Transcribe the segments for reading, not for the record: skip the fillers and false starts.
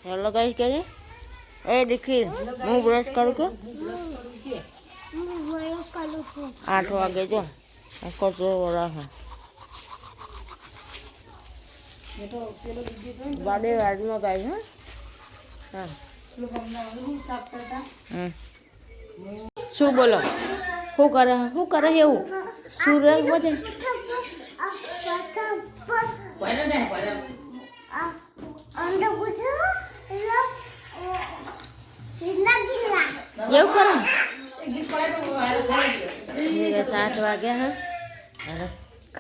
Hello guys કે એ દીકરી હું બ્રશ કરું કે 8 વાગે જો કચરો રાખે વાડે વાડમાં ગાય હા શું બોલો શું કરે એવું સુરજ મજે એવું કરો 7 વાગ્યા હા અને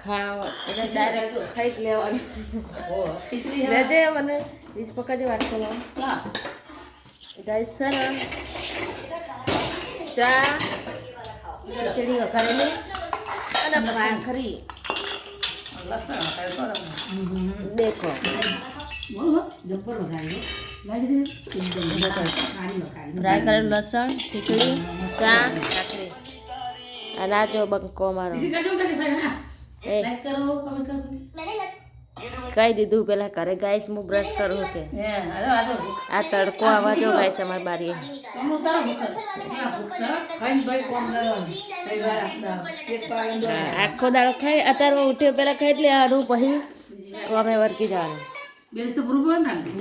ખાવા એટલે ડાયરેક્ટ ખાઈ જ લેવાનું લેજે મને 20 પકડજે વાત કરવાનું ગાઈસ છે ને ચા ખીચડી વઘારેલી અને ભાખરી દેખો ફ્રાય કરેલું લસણ ખીચડી ચા ભાખરી અને આ જો બંકો મારો કહી દીધું પેલા ઘરે ગાઈસ હું બ્રશ કરું કે આ તડકો આવા જો ગાઈસ અમારી બારીએ આખો દાડો ખાઈ અત્યારે ઉઠ્યો પેલા ખાઈ એટલે આનું પછી અમે વર્કી જવાનું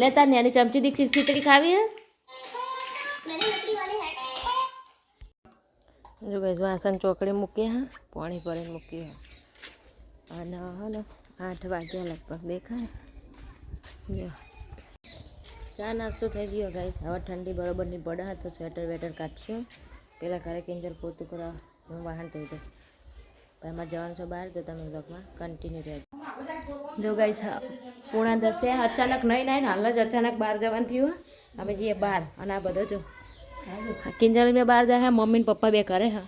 લેતા ને એની ચમચી દીક્ષિત ખીચડી ખાવી હે જો ગાઈસ વાસણ ચોકડી મૂકી હા પાણી ભરીને મૂકી હા અને હલો 8 વાગ્યા લગભગ દેખાય ચા નાસ્તો થઈ ગયો ગાઈસ હવે ઠંડી બરોબરની પડે તો સ્વેટર વેટર કાઢશું પેલા ઘરે કિંજલ પોતું કરવા વાહન થઈ જાય અમારે જવાનું છે બહાર તો તમે બ્લોગમાં કન્ટિન્યુ રહેજો જો ગાઈસ 9:30 થયા અચાનક નહીં હાલ જ અચાનક બહાર જવાનું થયું અમે જઈએ બહાર અને આ બધો જો કિંજલ મેં બહાર જાય મમ્મી ને પપ્પા બે કરે હા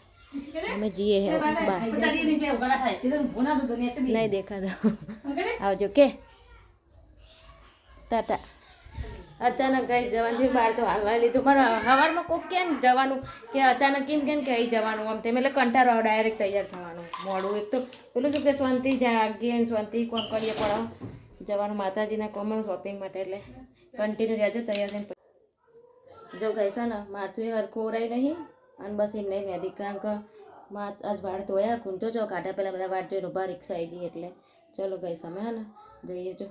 અમે જઈએ બહાર નહીં દેખાતા આવજો કે ટાટા અચાનક ગઈ જવાનું બહાર તો હાલવા લીધું પણ સવારમાં કોક કેમ જવાનું કે અચાનક કેમ કે અહીં જવાનું આમ તેમ એટલે કંટાળો ડાયરેક્ટ તૈયાર થવાનું મોડું એક તો પેલું શું કે શાંતિ જાગીએ શાંતિ કોમ કરીએ પણ જવાનું માતાજીના કોમન શોપિંગ માટે એટલે કન્ટિન્યુ રહેજો તૈયાર થઈને જો ગઈ છે ને માથું હરખું ઓરાય નહીં અને બસ એમ નહીં મેદી કાંક આજ વાળ ધોયા કૂંચો છો કાઢા પહેલાં બધા વાળ જોઈને ઉભા રિક્ષા આવી જઈએ એટલે ચલો ગઈ અમે હે ને જઈએ જો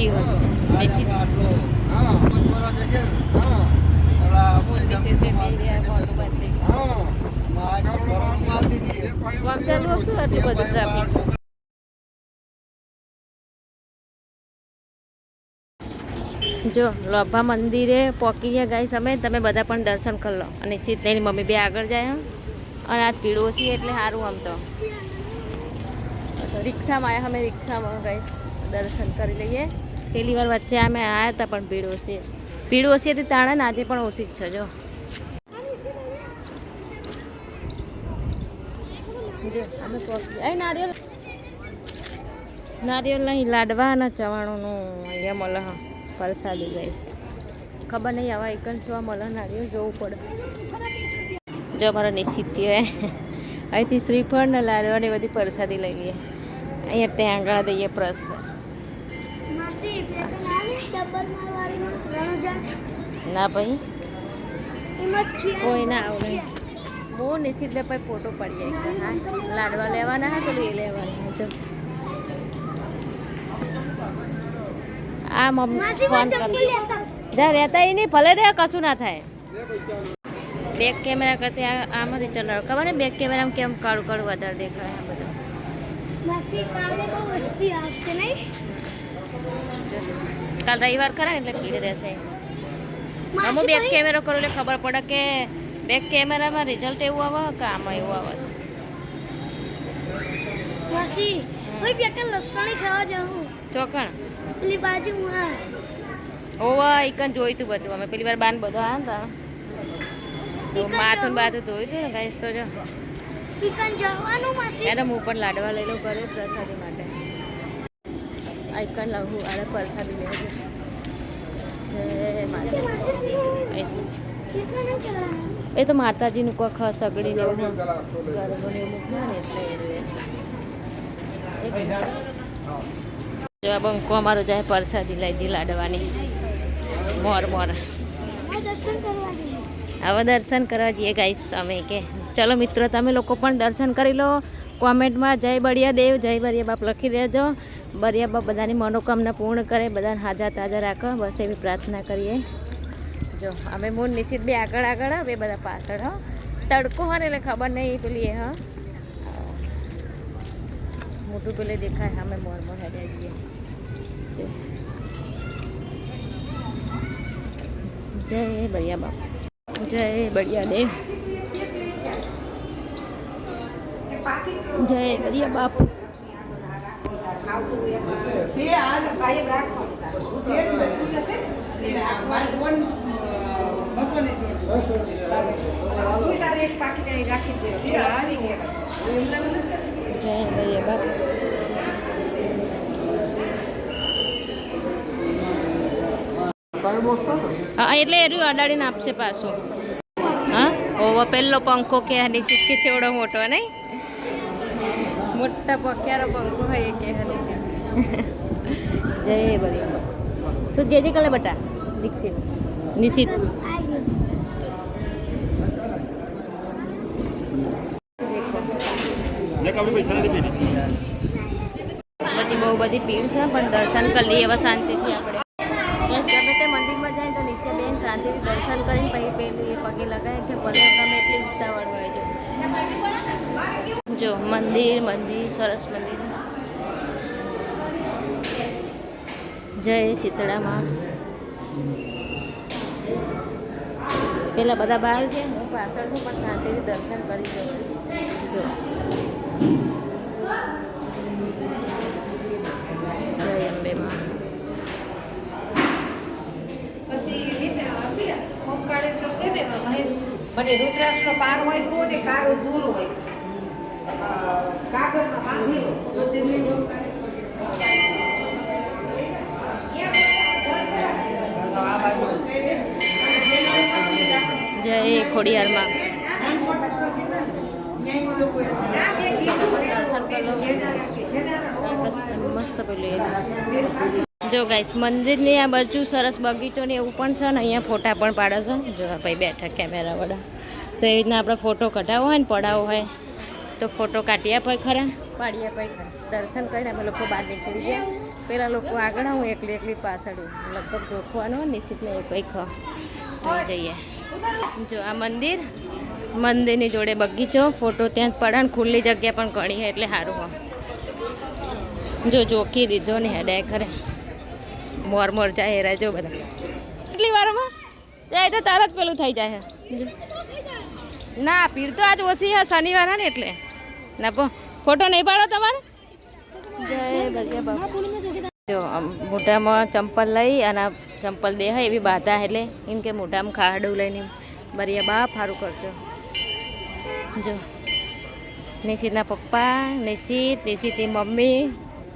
પહોંચી હોય નિશિત જો લોભા મંદિરે પહોંચી ગયા ગાઈસ અમે. તમે બધા પણ દર્શન કરી લો. અને સીતેની મમ્મી બે આગળ જાય અને આ પીળો છે એટલે સારું. આમ તો રિક્ષામાં આવ્યા અમે. રિક્ષામાં ગાઈસ દર્શન કરી લઈએ. પહેલી વાર વચ્ચે અમે આવ્યા હતા પણ ભીડ ઓછી હતી તાણે ને આજે પણ ઓછી જ છે. જો અમે પહોંચી નારિયેળ નહીં લાડવા અને ચવાણોનું અહીંયા મળે. હા પ્રસાદી ગઈશ ખબર નહીં આવા એકન જોવા મળે નારિયેળ જોવું પડે. જો અમારો નિશ્ચિત અહીંથી શ્રીફળ ને લાડવાની બધી પ્રસાદી લઈએ. અહીંયા ટેંગા દઈએ પ્રસાદ. ના ભાઈ કોઈ ના આવું નહીં. હું નિશ્ચિત ભાઈ ફોટો પડી જાય. હા લાડવા લેવાના હા તો એ લેવાના. જો આ મમ્મી ફોન કરી જા રહેતા એ નહીં ભલે રહે કશું ના થાય. બેક કેમેરા કરતી આમાંથી ચલાવ ખબર ને બેક કેમેરામાં કેમ કાળું કાળું વધારે દેખાય. આ બધું કાલ રવિવાર ખરા એટલે ભીડ રહેશે. હું બેક કેમેરો કરું એટલે ખબર પડે કે બેક કેમેરામાં રિઝલ્ટ એવું આવે કે આમાં એવું આવે. ચોકણ ઓવા એકન જોયું તું બધું. અમે પેલી વાર બાન બધું આવ્યા હતા માથું બાથું ધોયું હતું ને ગાઈસ. તો જો એને હું પણ લાડવા લઈ લઉં કરે પ્રસાદી માટે. આઈકન લાવું આડે પ્રસાદી લેવા જય માતા. એ તો માતાજીનું કોખ સગડી ને ગરબો ને એવું મૂક્યું ને એટલે એ બંકો અમારો જાય પ્રસાદી લઈ દી લાડવાની. મોર હવે દર્શન કરવા જઈએ ગાઈસ અમે. કે ચલો મિત્રો તમે લોકો પણ દર્શન કરી લો. કોમેન્ટમાં જય બળિયા દેવ જય બળિયા બાપ લખી દેજો. બળિયા બાપ બધાની મનોકામના પૂર્ણ કરે, બધાને હાજા તાજા રાખો, બસ એવી પ્રાર્થના કરીએ. જો અમે મૂળ નિશ્ચિત બે આગળ બે બધા પાછળ. હો તડકો હોય ને એટલે ખબર નહીં પેલી હા મોટું પેલે દેખાય. અમે મોર હેડ્યા જઈએ. જય બળિયા બાપ જય બળિયા દેવ જય બળિયા બાપ. જય બળિયા બાપ. હા એટલે એરું અડાડીને આપશે પાછું. હા ઓવો પેલો પંખો કે નિશ્ચિત કે છેવડો મોટો નહીં મોટા પક્યારો પંખો હોય કે નિશ્ચિત. જય બળિયા તો જે કલે બટા દીક્ષિત નિશ્ચિત. બધી બહુ બધી ભીડ છે પણ દર્શન કરી લઈએ હવે શાંતિથી. આપણે ગમે તે મંદિરમાં જાય તો નીચે બેન શાંતિથી દર્શન કરીને પછી પેલી પગે લગાય કે ભલે ગમે એટલી ઉતાવળ હોય. જો મંદિર સરસ મંદિર. જય શીતળામાં. પેલા બધા બહાર છે હું પાછળ છું પણ શાંતિથી દર્શન કરી દઉં. જો જય અંબે માં. મને રુદ્રાક્ષનો પાર હોય ને કારો દૂર હોય કાગળમાં બાંધેલો. જય ખોડિયારમાં. મસ્ત પેલું જો ગાઈસ મંદિરની આ બાજુ સરસ બગીચો ને એવું પણ છે ને અહીંયા ફોટા પણ પાડે છે. જો ભાઈ બેઠા કેમેરા વાળા. તો એ રીતના આપણે ફોટો કઢાવવો હોય ને પડાવવો હોય તો ફોટો કાઢી આપાય ખરા પાડી આપાય ખરા. દર્શન કરીને અમે લોકો બહાર નીકળી ગયા. પેલા લોકો આગળ હું એકલી એકલી પાછળ લગભગ જોખવાનું નિશ્ચિતને કંઈક જઈએ. જો આ મંદિરની જોડે બગીચો, ફોટો ત્યાં જ પડે ને ખુલ્લી જગ્યા પણ ઘણી છે એટલે સારું હોય. જો જોખી દીધો ને હેડાય ખરે મોર જાય હેરા જો બધા કેટલી વારમાં જાય તો તરત પેલું થઈ જાય. ના ભીડ તો આજ ઓછી છે શનિવાર ને એટલે ના ફોટો નહીં પાડો તમારે. જય બરિયા બાપા. જો મોઢામાં ચંપલ લઈ અને ચંપલ દે એવી બાધા એટલે એમ કે મોઢામાં ખાડું લઈને બરિયા બાપ સારું કરજો. જો નિશિતના પપ્પા, નિશિતની મમ્મી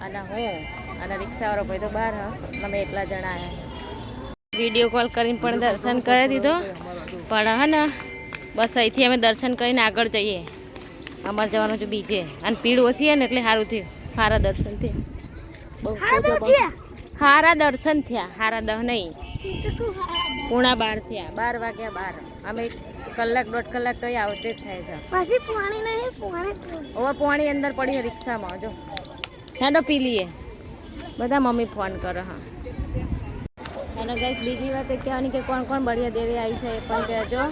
અને હું અને રિક્ષાવાળો ભાઈ તો બહાર અમે એટલા જણા આવ્યા. વિડીયો કોલ કરીને પણ દર્શન કરી દીધો પણ હા ને બસ અહીંથી અમે દર્શન કરીને આગળ જઈએ. અમારે જવાનું જો બીજે અને ભીડ ઓછી ને એટલે સારું થયું. સારા દર્શન થયા. બહુ સારા દર્શન થયા. સારા 10 નહીં 11:30 થયા. 12 વાગ્યા 12. અમે કલાક 1.5 કલાક તો આવતે જ થાય છે. પછી પાણી નહીં હવે પાણી અંદર પડી રિક્ષામાં જો હેડો પી લઈએ. બધા મમ્મી ફોન કરે. હા અને ગાઈસ બીજી વાત એ કહેવાની કે કોણ કોણ બળિયા દેવી આવી છે એ પણ કહેજો.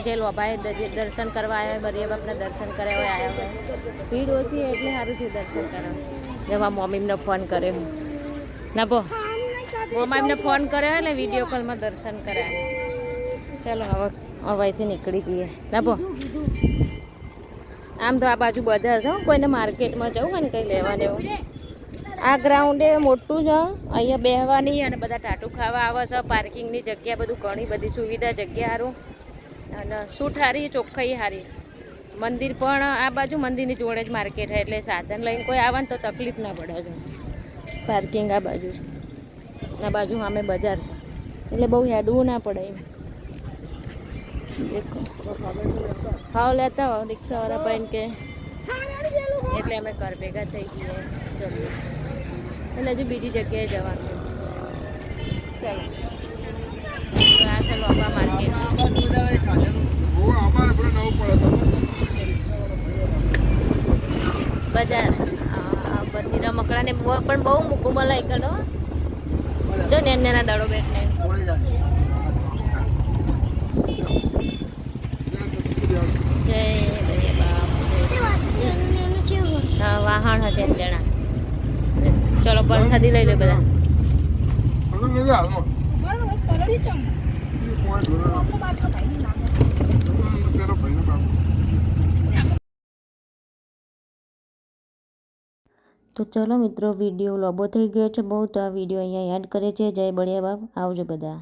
જે લોભાએ દર્શન કરવા આવ્યા હોય બળિયા બાપના દર્શન કર્યા હોય આવ્યા હોય. ભીડ ઓછી એટલે સારું થયું દર્શન કરવા. જેમાં મમ્મીને ફોન કર્યો ના પો મમ્મીને ફોન કર્યો એટલે વિડીયો કોલમાં દર્શન કરાય. ચાલો હવે અહીંથી નીકળી જઈએ ના પો. આમ તો આ બાજુ બજાર છે કોઈને માર્કેટમાં જવું હોય ને કંઈ લેવા દેવું. આ ગ્રાઉન્ડ એ મોટું છે. અહીંયા બેહવાની અને બધા ટાટું ખાવા આવે છે. પાર્કિંગની જગ્યા બધું ઘણી બધી સુવિધા જગ્યા સારું અને શૂટ સારી ચોખ્ખાઈ સારી. મંદિર પણ આ બાજુ મંદિરની જોડે જ માર્કેટ છે એટલે સાધન લઈને કોઈ આવે ને તો તકલીફ ના પડે છે. પાર્કિંગ આ બાજુ છે. આ બાજુ સામે બજાર છે એટલે બહુ હેડવું ના પડે એમ. દેખો ખાવ લેતા હો રિક્ષાવાળા ભાઈને કે એટલે અમે ઘર ભેગા થઈ ગઈએ જલ્દી. એટલે હજુ બીજી જગ્યાએ જવાનું. ચાલો આ છે લોબા માર્કેટ બજાર. બધી રમકડાને પણ બહુ મૂકું મળે કરો જો નેના દડો બેઠને. જય બરિયા બાપ. હા વાહણ હતા જણા. ચલો પરસાદી લઈ લો બધા. તો ચલો મિત્રો વિડીયો લાંબો થઈ ગયો છે બહુ. તો આ વિડીયો અહીંયા એડ કરે છે. જય બળિયા બાપ. આવજો બધા.